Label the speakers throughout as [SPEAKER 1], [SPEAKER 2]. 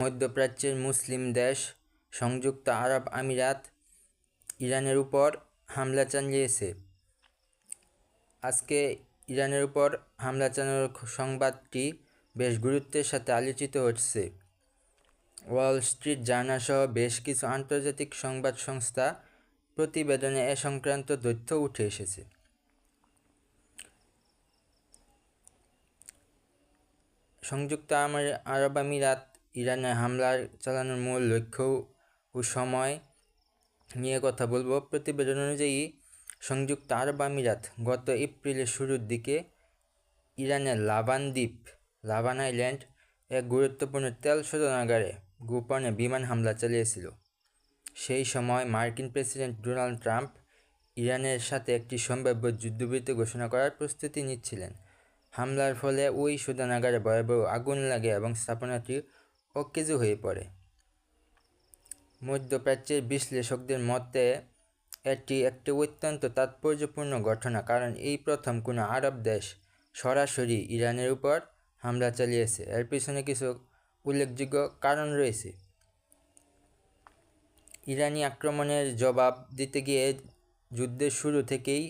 [SPEAKER 1] মধ্যপ্রাচ্যের মুসলিম দেশ সংযুক্ত আরব আমিরাত ইরানের উপর হামলা চালিয়েছে। আজকে ইরানের উপর হামলা চালানোর সংবাদটি বেশ গুরুত্বের সাথে আলোচিত হচ্ছে। ওয়াল স্ট্রিট জার্নাল সহ বেশ কিছু আন্তর্জাতিক সংবাদ সংস্থা প্রতিবেদনে এ সংক্রান্ত তথ্য উঠে এসেছে। সংযুক্ত আরব আমিরাত ইরানে হামলা চালানোর মূল লক্ষ্য ও সময় নিয়ে কথা বলবো। প্রতিবেদন অনুযায়ী সংযুক্ত আরব আমিরাত গত এপ্রিলের শুরুর দিকে ইরানের লাবান আইল্যান্ড এক গুরুত্বপূর্ণ তেল শোধনাগারে গোপনে বিমান হামলা চালিয়েছিল। সেই সময় মার্কিন প্রেসিডেন্ট ডোনাল্ড ট্রাম্প ইরানের সাথে একটি সম্ভাব্য যুদ্ধবিরতি ঘোষণা করার প্রস্তুতি নিচ্ছিলেন। হামলার ফলে ওই শোধনাগারে ভয়াবহ আগুন লাগে এবং স্থাপনাটি অকেজো হয়ে পড়ে। মধ্যপ্রাচ্যের বিশ্লেষকদের মতে এটি একটি অত্যন্ত তাৎপর্যপূর্ণ ঘটনা, কারণ এই প্রথম কোনো আরব দেশ সরাসরি ইরানের উপর হামলা চালিয়েছে। এর পিছনে কিছু উল্লেখযোগ্য কারণ রয়েছে। ইরানি আক্রমণের জবাব দিতে গিয়ে যুদ্ধের শুরু থেকেই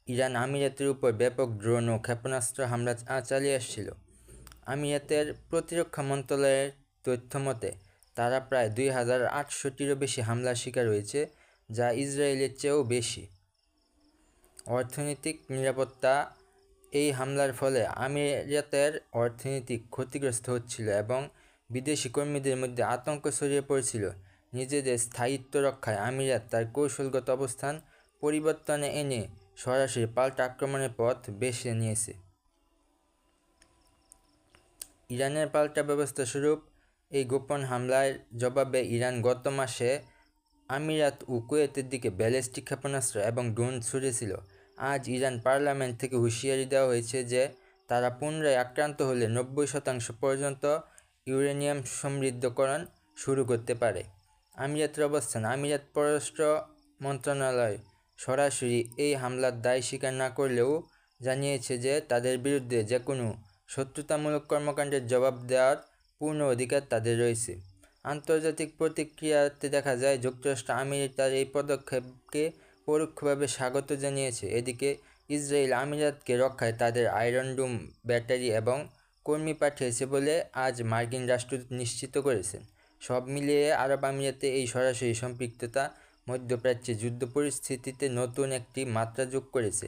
[SPEAKER 1] ইরান আমিরাতের উপর ব্যাপক ড্রোন ও ক্ষেপণাস্ত্র হামলা চালিয়ে আসছিল। আমিরাতের প্রতিরক্ষা মন্ত্রণালয়ের তথ্য মতে তারা প্রায় 2800টিরও বেশি হামলার শিকার হয়েছে, যা ইসরায়েলের চেয়েও বেশি। অর্থনৈতিক নিরাপত্তা: এই হামলার ফলে আমিরাতের অর্থনীতি ক্ষতিগ্রস্ত হচ্ছিল এবং বিদেশি কর্মীদের মধ্যে আতঙ্ক ছড়িয়ে পড়ছিল। নিজেদের স্থায়িত্ব রক্ষায় আমিরাত তার কৌশলগত অবস্থান পরিবর্তনে এনে সরাসরি পাল্টা আক্রমণের পথ বেছে নিয়েছে। ইরানের পাল্টা ব্যবস্থাস্বরূপ এই গোপন হামলার জবাবে ইরান গত মাসে আমিরাত ও কুয়েতের দিকে ব্যালিস্টিক ক্ষেপণাস্ত্র এবং ড্রোন ছুড়েছিল। আজ ইরান পার্লামেন্ট থেকে হুঁশিয়ারি দেওয়া হয়েছে যে তারা পুনরায় আক্রান্ত হলে 90% পর্যন্ত ইউরেনিয়াম সমৃদ্ধকরণ শুরু করতে পারে। আমিরাতের অবস্থান: আমিরাত পররাষ্ট্র মন্ত্রণালয় সরাসরি এই হামলার দায় স্বীকার না করলেও জানিয়েছে যে তাদের বিরুদ্ধে যে কোনো শত্রুতামূলক কর্মকাণ্ডের জবাব দেওয়ার পূর্ণ অধিকার তাদের রয়েছে। আন্তর্জাতিক প্রতিক্রিয়াতে দেখা যায় যুক্তরাষ্ট্র আমেরিকার এই পদক্ষেপকে পরোক্ষভাবে স্বাগত জানিয়েছে। এদিকে ইসরায়েল আমিরাতকে রক্ষায় তাদের আয়রন ডোম ব্যাটারি এবং কর্মী পাঠিয়েছে বলে আজ মার্কিন রাষ্ট্রদূত নিশ্চিত করেছেন। সব মিলিয়ে আরব আমিরাতে এই সরাসরি সম্পৃক্ততা মধ্যপ্রাচ্যে যুদ্ধ পরিস্থিতিতে নতুন একটি মাত্রা যোগ করেছে।